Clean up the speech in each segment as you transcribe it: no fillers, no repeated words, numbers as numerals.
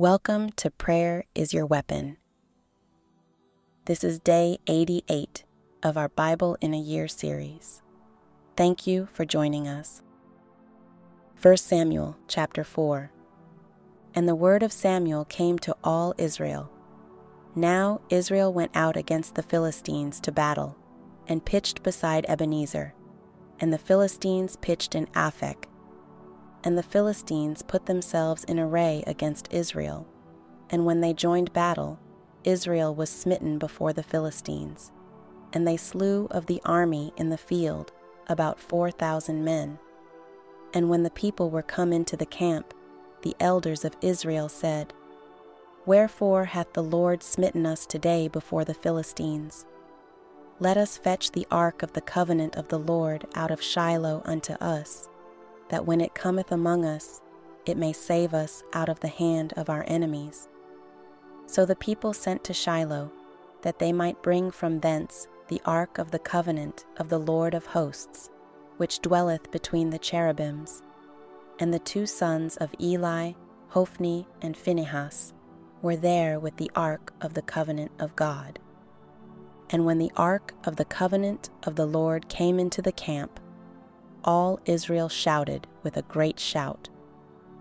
Welcome to Prayer is Your Weapon. This is day 88 of our Bible in a Year series. Thank you for joining us. 1 Samuel chapter 4. And the word of Samuel came to all Israel. Now Israel went out against the Philistines to battle, and pitched beside Ebenezer, and the Philistines pitched in Aphek. And the Philistines put themselves in array against Israel, and when they joined battle, Israel was smitten before the Philistines, and they slew of the army in the field about 4,000 men. And when the people were come into the camp, the elders of Israel said, Wherefore hath the Lord smitten us today before the Philistines? Let us fetch the ark of the covenant of the Lord out of Shiloh unto us, that when it cometh among us, it may save us out of the hand of our enemies. So the people sent to Shiloh, that they might bring from thence the ark of the covenant of the Lord of hosts, which dwelleth between the cherubims. And the two sons of Eli, Hophni and Phinehas, were there with the ark of the covenant of God. And when the ark of the covenant of the Lord came into the camp, all Israel shouted with a great shout,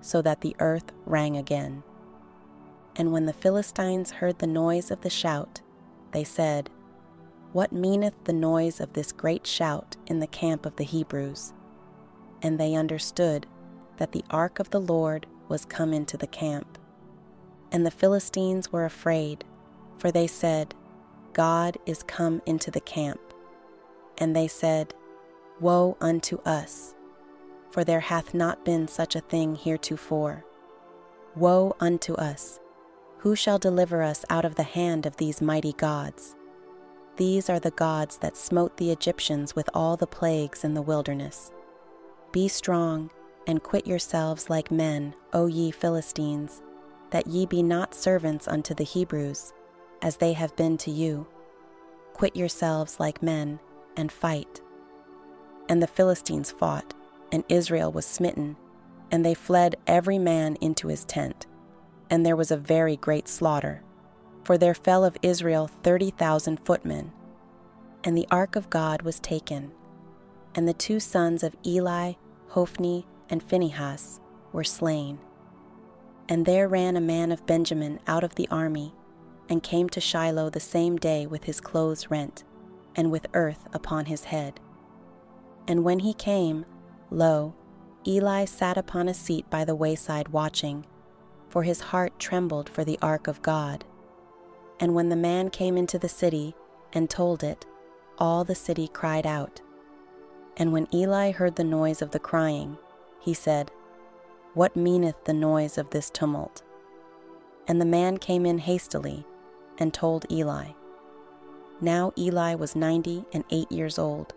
so that the earth rang again. And when the Philistines heard the noise of the shout, they said, What meaneth the noise of this great shout in the camp of the Hebrews? And they understood that the ark of the Lord was come into the camp. And the Philistines were afraid, for they said, God is come into the camp. And they said, Woe unto us, for there hath not been such a thing heretofore. Woe unto us! Who shall deliver us out of the hand of these mighty gods? These are the gods that smote the Egyptians with all the plagues in the wilderness. Be strong, and quit yourselves like men, O ye Philistines, that ye be not servants unto the Hebrews, as they have been to you. Quit yourselves like men, and fight. And the Philistines fought, and Israel was smitten, and they fled every man into his tent. And there was a very great slaughter, for there fell of Israel 30,000 footmen. And the ark of God was taken, and the two sons of Eli, Hophni and Phinehas, were slain. And there ran a man of Benjamin out of the army, and came to Shiloh the same day with his clothes rent, and with earth upon his head. And when he came, lo, Eli sat upon a seat by the wayside watching, for his heart trembled for the ark of God. And when the man came into the city and told it, all the city cried out. And when Eli heard the noise of the crying, he said, What meaneth the noise of this tumult? And the man came in hastily and told Eli. Now Eli was 98 years old,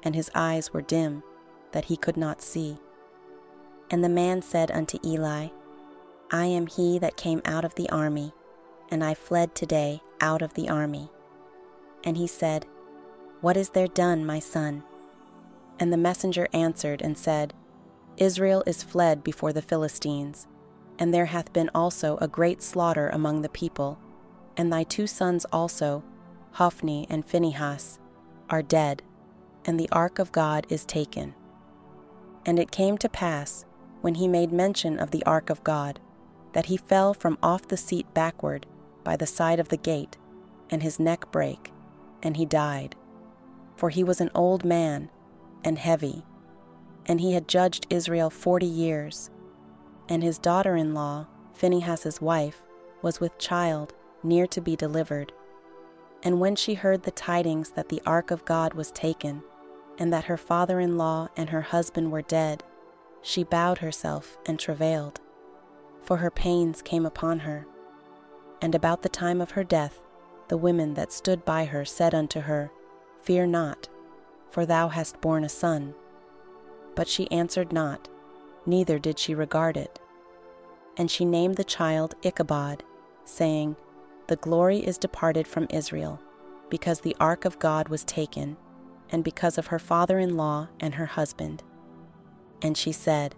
and his eyes were dim, that he could not see. And the man said unto Eli, I am he that came out of the army, and I fled today out of the army. And he said, What is there done, my son? And the messenger answered and said, Israel is fled before the Philistines, and there hath been also a great slaughter among the people, and thy two sons also, Hophni and Phinehas, are dead, and the ark of God is taken. And it came to pass, when he made mention of the ark of God, that he fell from off the seat backward by the side of the gate, and his neck brake, and he died. For he was an old man, and heavy, and he had judged Israel 40 years. And his daughter-in-law, Phinehas's wife, was with child, near to be delivered. And when she heard the tidings that the ark of God was taken, and that her father-in-law and her husband were dead, she bowed herself and travailed, for her pains came upon her. And about the time of her death, the women that stood by her said unto her, Fear not, for thou hast borne a son. But she answered not, neither did she regard it. And she named the child Ichabod, saying, The glory is departed from Israel, because the ark of God was taken, and because of her father-in-law and her husband. And she said,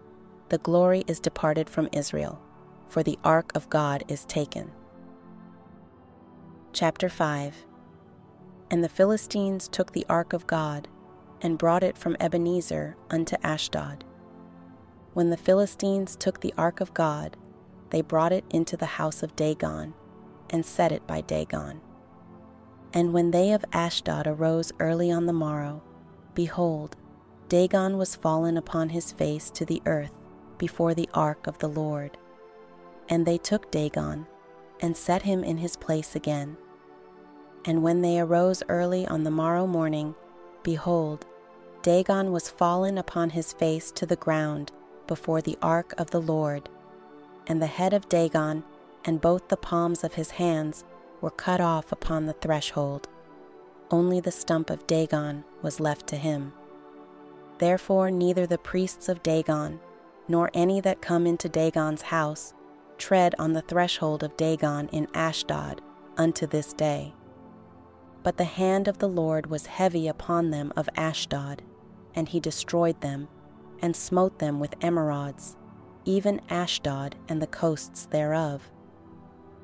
The glory is departed from Israel, for the ark of God is taken. Chapter 5. And the Philistines took the ark of God, and brought it from Ebenezer unto Ashdod. When the Philistines took the ark of God, they brought it into the house of Dagon, and set it by Dagon. And when they of Ashdod arose early on the morrow, behold, Dagon was fallen upon his face to the earth before the ark of the Lord. And they took Dagon, and set him in his place again. And when they arose early on the morrow morning, behold, Dagon was fallen upon his face to the ground before the ark of the Lord, and the head of Dagon and both the palms of his hands were cut off upon the threshold. Only the stump of Dagon was left to him. Therefore neither the priests of Dagon, nor any that come into Dagon's house, tread on the threshold of Dagon in Ashdod unto this day. But the hand of the Lord was heavy upon them of Ashdod, and he destroyed them, and smote them with emerods, even Ashdod and the coasts thereof.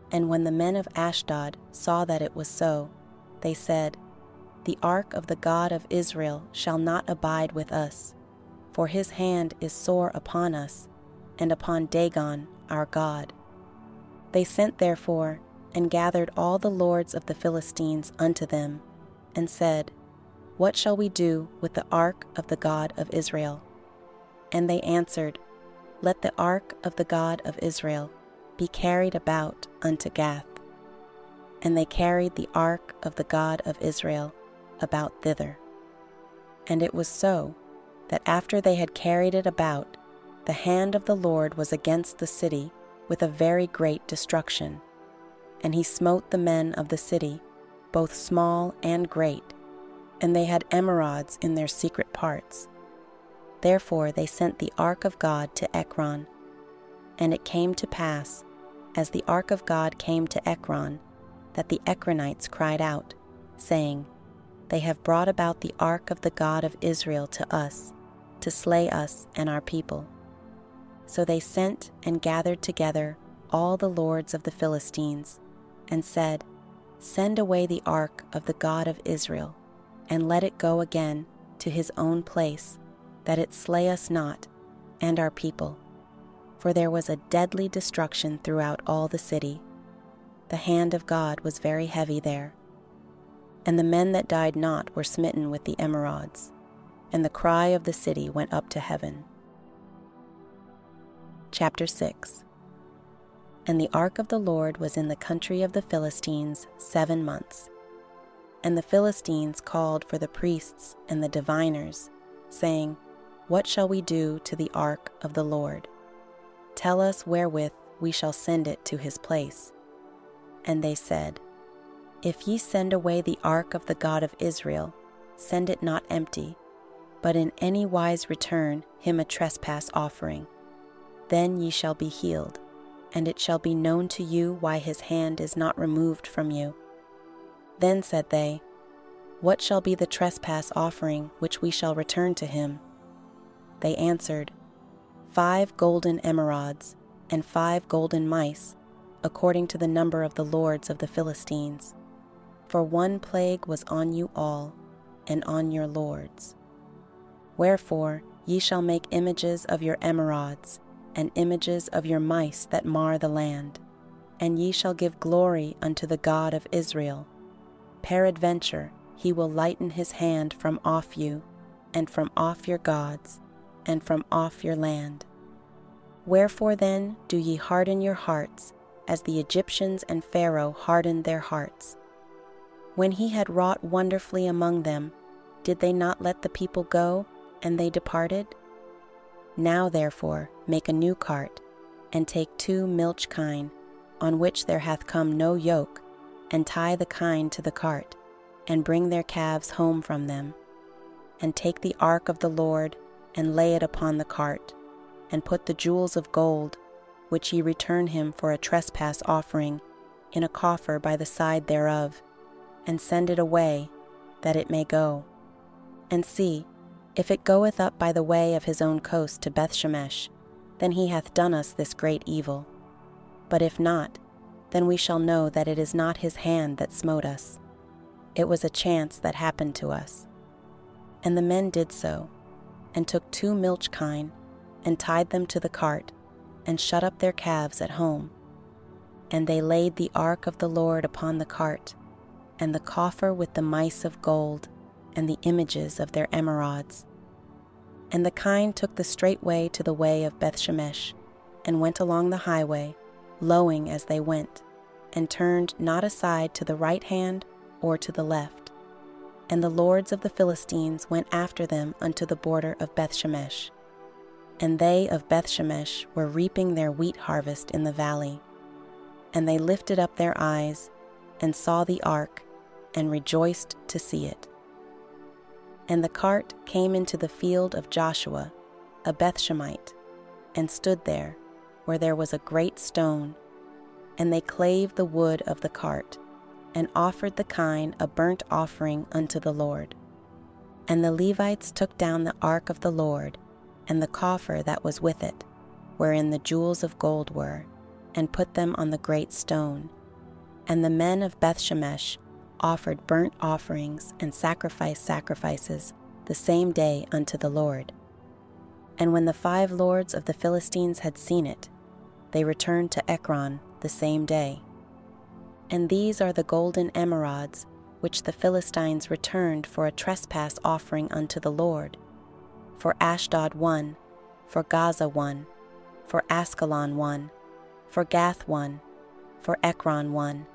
And when the men of Ashdod saw that it was so, they said, The ark of the God of Israel shall not abide with us, for his hand is sore upon us, and upon Dagon our God. They sent therefore, and gathered all the lords of the Philistines unto them, and said, What shall we do with the ark of the God of Israel? And they answered, Let the ark of the God of Israel be carried about unto Gath. And they carried the ark of the God of Israel about thither. And it was so, that after they had carried it about, the hand of the Lord was against the city with a very great destruction. And he smote the men of the city, both small and great, and they had emerods in their secret parts. Therefore they sent the ark of God to Ekron. And it came to pass, as the ark of God came to Ekron, that the Ekronites cried out, saying, They have brought about the ark of the God of Israel to us, to slay us and our people. So they sent and gathered together all the lords of the Philistines, and said, Send away the ark of the God of Israel, and let it go again to his own place, that it slay us not, and our people. For there was a deadly destruction throughout all the city. The hand of God was very heavy there. And the men that died not were smitten with the emerods, and the cry of the city went up to heaven. Chapter 6. And the ark of the Lord was in the country of the Philistines 7 months. And the Philistines called for the priests and the diviners, saying, What shall we do to the ark of the Lord? Tell us wherewith we shall send it to his place. And they said, If ye send away the ark of the God of Israel, send it not empty, but in any wise return him a trespass offering. Then ye shall be healed, and it shall be known to you why his hand is not removed from you. Then said they, What shall be the trespass offering which we shall return to him? They answered, 5 golden emerods, and 5 golden mice, according to the number of the lords of the Philistines. For one plague was on you all, and on your lords. Wherefore ye shall make images of your emerods, and images of your mice that mar the land, and ye shall give glory unto the God of Israel. Peradventure he will lighten his hand from off you, and from off your gods, and from off your land. Wherefore then do ye harden your hearts, as the Egyptians and Pharaoh hardened their hearts? When he had wrought wonderfully among them, did they not let the people go, and they departed? Now therefore make a new cart, and take 2 milch kine, on which there hath come no yoke, and tie the kine to the cart, and bring their calves home from them. And take the ark of the Lord, and lay it upon the cart, and put the jewels of gold, which ye return him for a trespass offering, in a coffer by the side thereof, and send it away, that it may go. And see, if it goeth up by the way of his own coast to Bethshemesh, then he hath done us this great evil. But if not, then we shall know that it is not his hand that smote us. It was a chance that happened to us." And the men did so, and took 2 milch kine, and tied them to the cart, and shut up their calves at home. And they laid the ark of the Lord upon the cart, and the coffer with the mice of gold, and the images of their emerods. And the kine took the straight way to the way of Bethshemesh, and went along the highway, lowing as they went, and turned not aside to the right hand or to the left. And the lords of the Philistines went after them unto the border of Bethshemesh. And they of Bethshemesh were reaping their wheat harvest in the valley. And they lifted up their eyes, and saw the ark, and rejoiced to see it. And the cart came into the field of Joshua, a Bethshemite, and stood there, where there was a great stone. And they clave the wood of the cart, and offered the kine a burnt offering unto the Lord. And the Levites took down the ark of the Lord, and the coffer that was with it, wherein the jewels of gold were, and put them on the great stone. And the men of Bethshemesh offered burnt offerings and sacrifices the same day unto the Lord. And when the 5 lords of the Philistines had seen it, they returned to Ekron the same day. And these are the golden emerods which the Philistines returned for a trespass offering unto the Lord: for Ashdod 1, for Gaza 1, for Askelon 1, for Gath 1, for Ekron 1.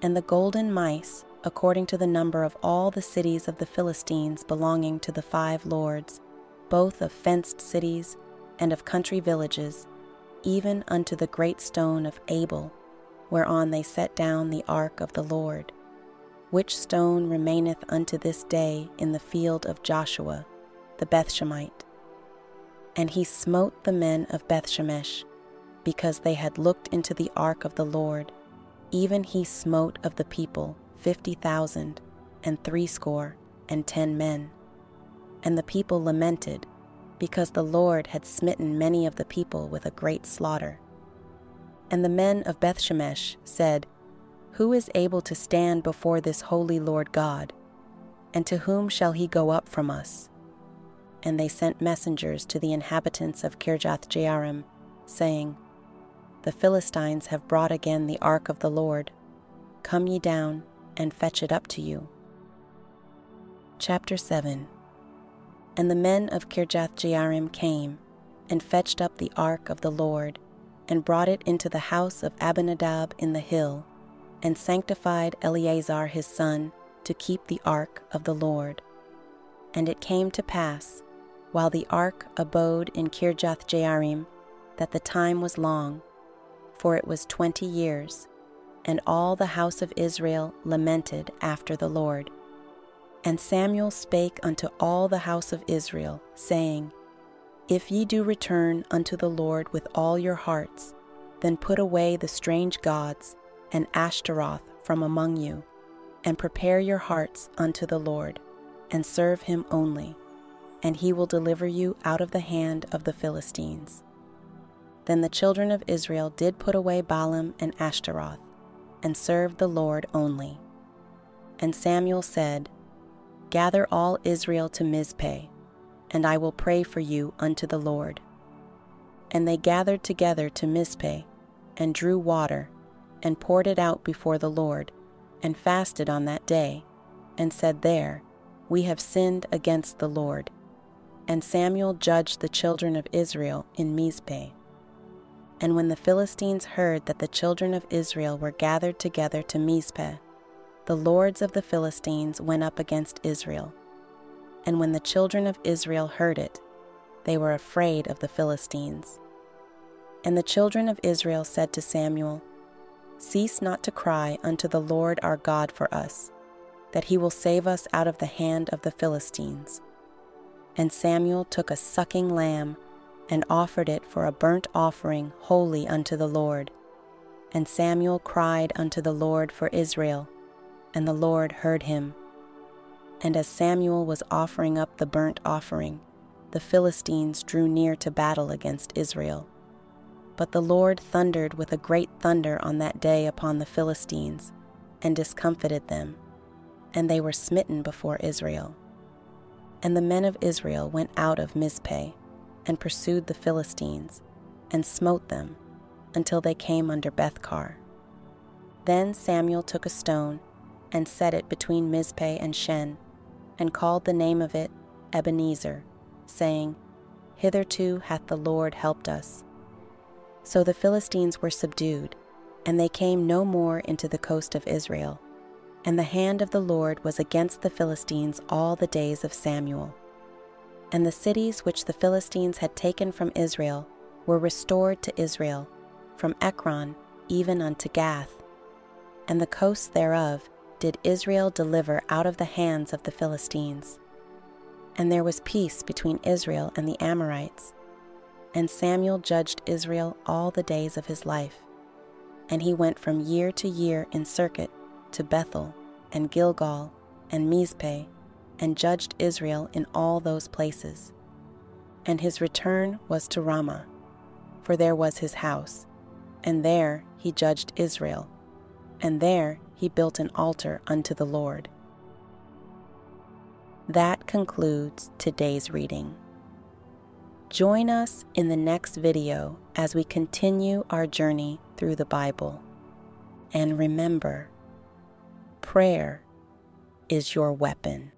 And the golden mice, according to the number of all the cities of the Philistines belonging to the 5 lords, both of fenced cities and of country villages, even unto the great stone of Abel, whereon they set down the ark of the Lord, which stone remaineth unto this day in the field of Joshua, the Bethshemite. And he smote the men of Bethshemesh, because they had looked into the ark of the Lord. Even he smote of the people 50,000 and 70 men. And the people lamented, because the Lord had smitten many of the people with a great slaughter. And the men of Bethshemesh said, Who is able to stand before this holy Lord God? And to whom shall he go up from us? And they sent messengers to the inhabitants of Kirjath-jearim, saying, The Philistines have brought again the ark of the Lord. Come ye down, and fetch it up to you. Chapter 7. And the men of Kirjath-jearim came, and fetched up the ark of the Lord, and brought it into the house of Abinadab in the hill, and sanctified Eleazar his son to keep the ark of the Lord. And it came to pass, while the ark abode in Kirjath-jearim, that the time was long, for it was 20 years, and all the house of Israel lamented after the Lord. And Samuel spake unto all the house of Israel, saying, If ye do return unto the Lord with all your hearts, then put away the strange gods and Ashtaroth from among you, and prepare your hearts unto the Lord, and serve him only, and he will deliver you out of the hand of the Philistines. Then the children of Israel did put away Baalim and Ashtaroth, and served the Lord only. And Samuel said, Gather all Israel to Mizpeh, and I will pray for you unto the Lord. And they gathered together to Mizpeh, and drew water, and poured it out before the Lord, and fasted on that day, and said there, We have sinned against the Lord. And Samuel judged the children of Israel in Mizpeh. And when the Philistines heard that the children of Israel were gathered together to Mizpeh, the lords of the Philistines went up against Israel. And when the children of Israel heard it, they were afraid of the Philistines. And the children of Israel said to Samuel, Cease not to cry unto the Lord our God for us, that he will save us out of the hand of the Philistines. And Samuel took a sucking lamb, and offered it for a burnt offering holy unto the Lord. And Samuel cried unto the Lord for Israel, and the Lord heard him. And as Samuel was offering up the burnt offering, the Philistines drew near to battle against Israel. But the Lord thundered with a great thunder on that day upon the Philistines, and discomfited them, and they were smitten before Israel. And the men of Israel went out of Mizpeh, and pursued the Philistines, and smote them, until they came under Bethkar. Then Samuel took a stone, and set it between Mizpeh and Shen, and called the name of it Ebenezer, saying, Hitherto hath the Lord helped us. So the Philistines were subdued, and they came no more into the coast of Israel. And the hand of the Lord was against the Philistines all the days of Samuel. And the cities which the Philistines had taken from Israel were restored to Israel, from Ekron even unto Gath. And the coasts thereof did Israel deliver out of the hands of the Philistines. And there was peace between Israel and the Amorites. And Samuel judged Israel all the days of his life. And he went from year to year in circuit to Bethel, and Gilgal, and Mizpeh, and judged Israel in all those places. And his return was to Ramah, for there was his house, and there he judged Israel, and there he built an altar unto the Lord. That concludes today's reading. Join us in the next video as we continue our journey through the Bible. And remember, prayer is your weapon.